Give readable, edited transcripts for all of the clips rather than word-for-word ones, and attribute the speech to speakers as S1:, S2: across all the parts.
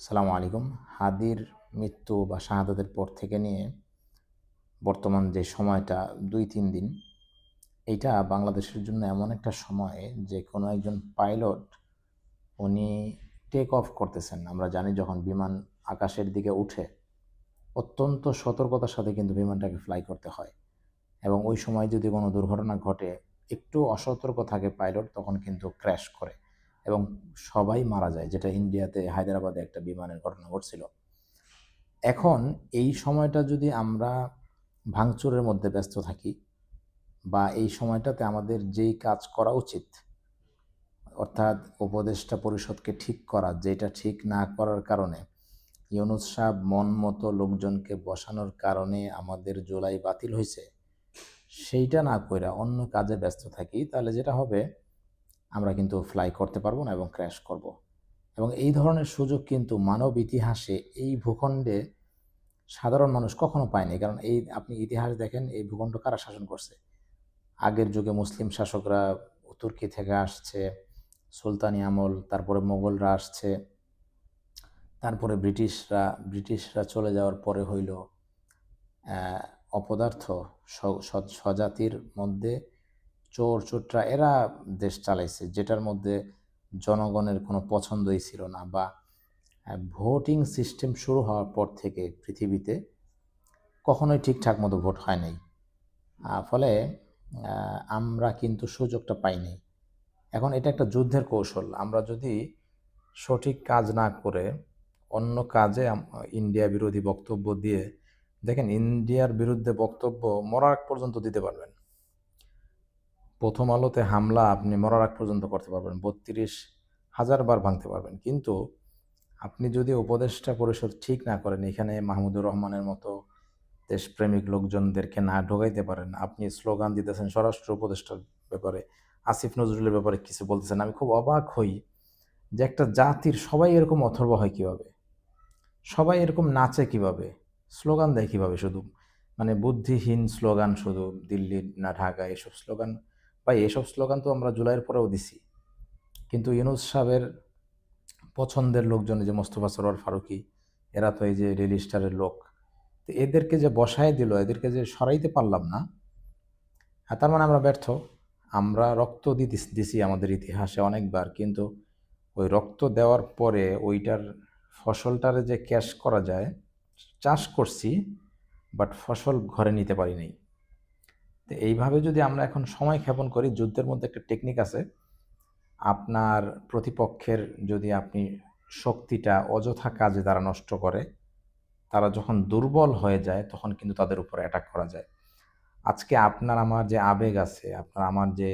S1: আসসালামু আলাইকুম। হাদির মৃত্যু বা শাহাদাতের পর থেকে নিয়ে বর্তমান যে সময়টা ২-৩ দিন, এইটা বাংলাদেশের জন্য এমন একটা সময় যে কোনো একজন পাইলট উনি টেক অফ করতেছেন। আমরা জানি যখন বিমান আকাশের দিকে উঠে অত্যন্ত সতর্কতার সাথে কিন্তু বিমানটাকে ফ্লাই করতে হয় এবং ওই সময় যদি কোনো দুর্ঘটনা ঘটে, একটু অসতর্ক থাকে পাইলট তখন কিন্তু ক্র্যাশ করে এবং সবাই মারা যায়, যেটা ইন্ডিয়াতে হায়দ্রাবাদে একটা বিমানের ঘটনা ঘটছিল। এখন এই সময়টা যদি আমরা ভাঙচুরের মধ্যে ব্যস্ত থাকি বা এই সময়টাতে আমাদের যেই কাজ করা উচিত, অর্থাৎ উপদেষ্টা পরিষদকে ঠিক করা, যেটা ঠিক না করার কারণে ইউনূস সাহেব মন মতো লোকজনকে বসানোর কারণে আমাদের জুলাই বাতিল হয়েছে, সেইটা না কইরা অন্য কাজে ব্যস্ত থাকি, তাহলে যেটা হবে আমরা কিন্তু ফ্লাই করতে পারবো না এবং ক্র্যাশ করব। এবং এই ধরনের সুযোগ কিন্তু মানব ইতিহাসে এই ভূখণ্ডে সাধারণ মানুষ কখনো পায়নি। কারণ এই আপনি ইতিহাস দেখেন, এই ভূখণ্ড কারা শাসন করছে? আগের যুগে মুসলিম শাসকরা তুর্কি থেকে আসছে, সুলতানি আমল, তারপরে মোগলরা আসছে, তারপরে ব্রিটিশরা চলে যাওয়ার পরে হইল অপদার্থ স্বজাতির মধ্যে চোর চোটরা এরা দেশ চালাইছে, যেটার মধ্যে জনগণের কোনো পছন্দই ছিল না। বা ভোটিং সিস্টেম শুরু হওয়ার পর থেকে পৃথিবীতে কখনোই ঠিকঠাক মতো ভোট হয় নাই। ফলে আমরা কিন্তু সুযোগটা পাইনি। এখন এটা একটা যুদ্ধের কৌশল। আমরা যদি সঠিক কাজ না করে অন্য কাজে ইন্ডিয়া বিরোধী বক্তব্য দিয়ে, দেখেন ইন্ডিয়ার বিরুদ্ধে বক্তব্য মরার আগ পর্যন্ত দিতে পারবেন। প্রথম আলোতে হামলা আপনি মরার আগ পর্যন্ত করতে পারবেন, ৩২,০০০ বার ভাঙতে পারবেন। কিন্তু আপনি যদি উপদেষ্টা পরিষদ ঠিক না করেন, এখানে মাহমুদুর রহমানের মতো দেশপ্রেমিক লোকজনদেরকে না ঢোকাইতে পারেন, আপনি স্লোগান দিতেছেন স্বরাষ্ট্র উপদেষ্টার ব্যাপারে, আসিফ নজরুলের ব্যাপারে কিছু বলতেছেন, আমি খুব অবাক হই যে একটা জাতির সবাই এরকম অথর্ব হয় কিভাবে, সবাই এরকম নাচে কিভাবে, স্লোগান দেয় কিভাবে, শুধু মানে বুদ্ধিহীন স্লোগান, শুধু দিল্লি না ঢাকা এসব স্লোগান। ভাই, এসব স্লোগান তো আমরা জুলাইয়ের পরেও দিছি, কিন্তু ইউনূস সাহেবের পছন্দের লোকজন, যে মোস্তফা সরোয়ার ফারুকী, এরা তো এই যে রেল স্টারের লোক, তো এদেরকে যে বসায় দিল, এদেরকে যে সরাইতে পারলাম না, তার মানে আমরা ব্যর্থ। আমরা রক্ত দিছি আমাদের ইতিহাসে অনেকবার, কিন্তু ওই রক্ত দেওয়ার পরে ওইটার ফসলটারে যে ক্যাশ করা যায়, চাষ করছি বাট ফসল ঘরে নিতে পারি নাই। তো এইভাবে যদি আমরা এখন সময় ক্ষেপণ করি, যুদ্ধের মধ্যে একটা টেকনিক আছে, আপনার প্রতিপক্ষের যদি আপনি শক্তিটা অযথা কাজে তারা নষ্ট করে, তারা যখন দুর্বল হয়ে যায় তখন কিন্তু তাদের উপর অ্যাটাক করা যায়। আজকে আপনার আমার যে আবেগ আছে, আপনার আমার যে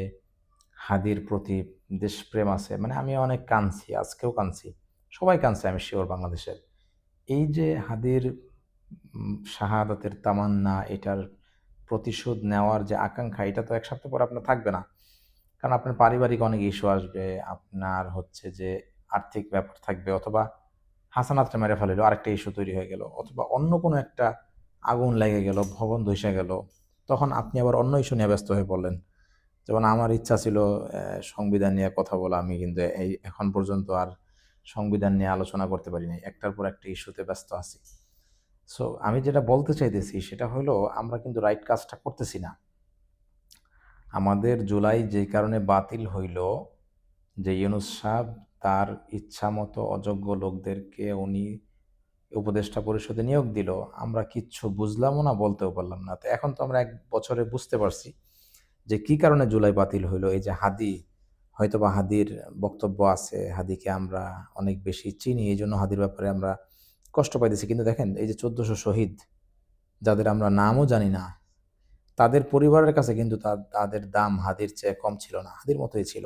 S1: হাদির প্রতি দেশপ্রেম আছে, মানে আমি অনেক কাঁদছি, আজকেও কাঁদছি, সবাই কাঁদছে আমি শিওর বাংলাদেশের। এই যে হাদির শাহাদাতের তামান্না, এটার প্রতিশোধ নেওয়ার যে আকাঙ্ক্ষা, এটা তো এক সপ্তাহ পর আপনার থাকবে না। কারণ আপনার পারিবারিক অনেক ইস্যু আসবে, আপনার হচ্ছে যে আর্থিক ব্যাপার থাকবে, অথবা হাসানাতটা মেরে ফেলিল, আরেকটা ইস্যু তৈরি হয়ে গেল, অথবা অন্য কোনো একটা আগুন লেগে গেল, ভবন ধসে গেল, তখন আপনি আবার অন্য ইস্যু নিয়ে ব্যস্ত হয়ে পড়লেন। যেমন আমার ইচ্ছা ছিল সংবিধান নিয়ে কথা বলা, আমি কিন্তু এই এখন পর্যন্ত আর সংবিধান নিয়ে আলোচনা করতে পারি নাই, একটার পর একটা ইস্যুতে ব্যস্ত আছি। সো আমি যেটা বলতে চাইতেছি সেটা হলো, আমরা কিন্তু রাইট কাজটা করতেছি না। আমাদের জুলাই যেই কারণে বাতিল হইল, যে ইউনূস সাহেব তার ইচ্ছা মতো অযোগ্য লোকদেরকে উনি উপদেষ্টা পরিষদে নিয়োগ দিল, আমরা কিচ্ছু বুঝলামও না, বলতেও পারলাম না। তো এখন তো আমরা 1 বছরে বুঝতে পারছি যে কি কারণে জুলাই বাতিল হইলো। এই যে হাদি, হয়তোবা হাদির বক্তব্য আছে, হাদিকে আমরা অনেক বেশি চিনি, এই জন্য হাদির ব্যাপারে আমরা কষ্ট পাইতেছি। কিন্তু দেখেন, এই যে 1400 শহীদ, যাদের আমরা নামও জানি না, তাদের পরিবারের কাছে কিন্তু তাদের দাম হাদির চেয়ে কম ছিল না, হাদির মতোই ছিল।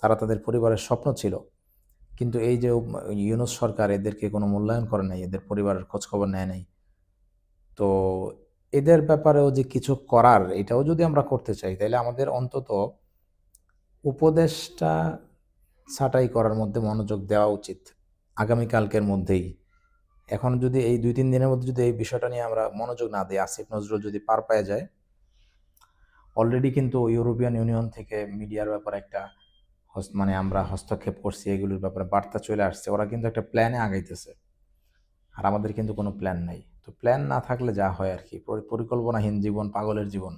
S1: তারা তাদের পরিবারের স্বপ্ন ছিল। কিন্তু এই যে ইউনূস সরকার এদেরকে কোনো মূল্যায়ন করে নাই, এদের পরিবারের খোঁজখবর নেয় নাই। তো এদের ব্যাপারেও যে কিছু করার, এটাও যদি আমরা করতে চাই, তাহলে আমাদের অন্তত উপদেশটা ছাঁটাই করার মধ্যে মনোযোগ দেওয়া উচিত আগামীকালকের মধ্যেই। এখন যদি এই 2-3 দিনের মধ্যে যদি এই বিষয়টা নিয়ে আমরা মনোযোগ না দিই, আসিফ নজরুল যদি পার পেয়ে যায়, অলরেডি কিন্তু ইউরোপিয়ান ইউনিয়ন থেকে মিডিয়ার ব্যাপারে একটা মানে আমরা হস্তক্ষেপ করছি, এগুলোর ব্যাপারে বার্তা চলে আসছে, ওরা কিন্তু একটা প্ল্যানে আগাইতেছে। আর আমাদের কিন্তু কোনো প্ল্যান নাই। তো প্ল্যান না থাকলে যা হয় আর কি, পরিকল্পনাহীন জীবন পাগলের জীবন।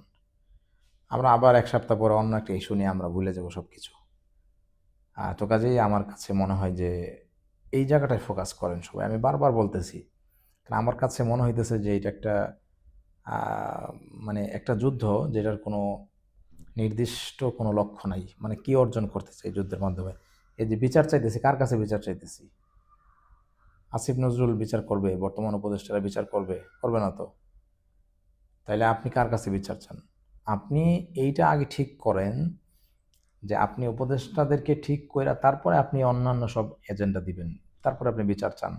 S1: আমরা আবার 1 সপ্তাহ পরে অন্য একটা ইস্যু নিয়ে আমরা ভুলে যাব সব কিছু। তো কাজেই আমার কাছে মনে হয় যে এই জায়গাটায় ফোকাস করেন সবাই। আমি বারবার বলতেছি, কারণ আমার কাছে মনে হইতেছে যে এটা একটা মানে একটা যুদ্ধ যেটার কোনো নির্দিষ্ট কোনো লক্ষ্য নাই। মানে কি অর্জন করতে চাই যুদ্ধের মাধ্যমে? এই যে বিচার চাইতেছি, কার কাছে বিচার চাইতেছি? আসিফ নজরুল বিচার করবে? বর্তমান উপদেষ্টারা বিচার করবে? করবে না তো। তাইলে আপনি কার কাছে বিচার চান? আপনি এইটা আগে ঠিক করেন যে আপনি উপদেষ্টাদেরকে ঠিক কইরা তারপরে আপনি অন্যান্য সব এজেন্ডা দিবেন। তারপরে আপনি বিচার চান।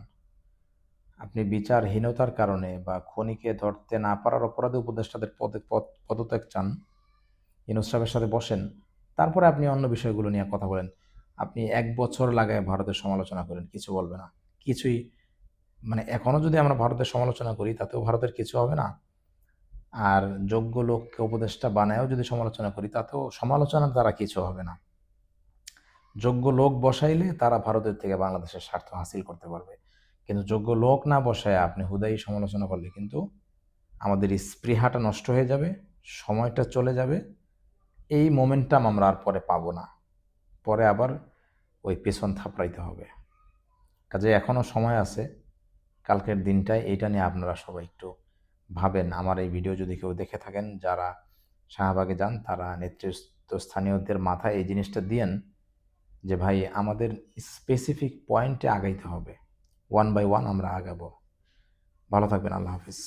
S1: আপনি বিচারহীনতার কারণে বা খনিকে ধরতে না পারার অপরাধে উপদেষ্টাদের পদত্যাগ চান, ইউনূস সাহেবের সাথে বসেন, তারপরে আপনি অন্য বিষয়গুলো নিয়ে কথা বলেন। আপনি 1 বছর লাগায় ভারতের সমালোচনা করেন, কিছু বলবে না। কিছুই, মানে এখনো যদি আমরা ভারতের সমালোচনা করি তাতেও ভারতের কিছু হবে না। আর যোগ্য লোককে উপদেষ্টা বানায়ও যদি সমালোচনা করি তাতেও সমালোচনার দ্বারা কিছু হবে না। যোগ্য লোক বসাইলে তারা ভারতের থেকে বাংলাদেশের স্বার্থ হাসিল করতে পারবে। কিন্তু যোগ্য লোক না বসায় আপনি হুদাই সমালোচনা করলে কিন্তু আমাদের স্পৃহাটা নষ্ট হয়ে যাবে, সময়টা চলে যাবে। এই মোমেন্টাম আমরা আর পরে পাবো না। পরে আবার ওই পেছন থাপড়াইতে হবে। কাজে এখনও সময় আছে। কালকের দিনটায় এইটা নিয়ে আপনারা সবাই একটু ভাবেন। আমার এই ভিডিও যদি কেউ দেখে থাকেন যারা শাহবাগে যান, তারা নেতৃস্থানীয়দের মাথায় এই জিনিসটা দিয়েন যে ভাই আমাদের স্পেসিফিক পয়েন্টে আগাইতে হবে। 1 বাই 1 আমরা আগাবো। ভালো থাকবেন। আল্লাহ হাফিজ।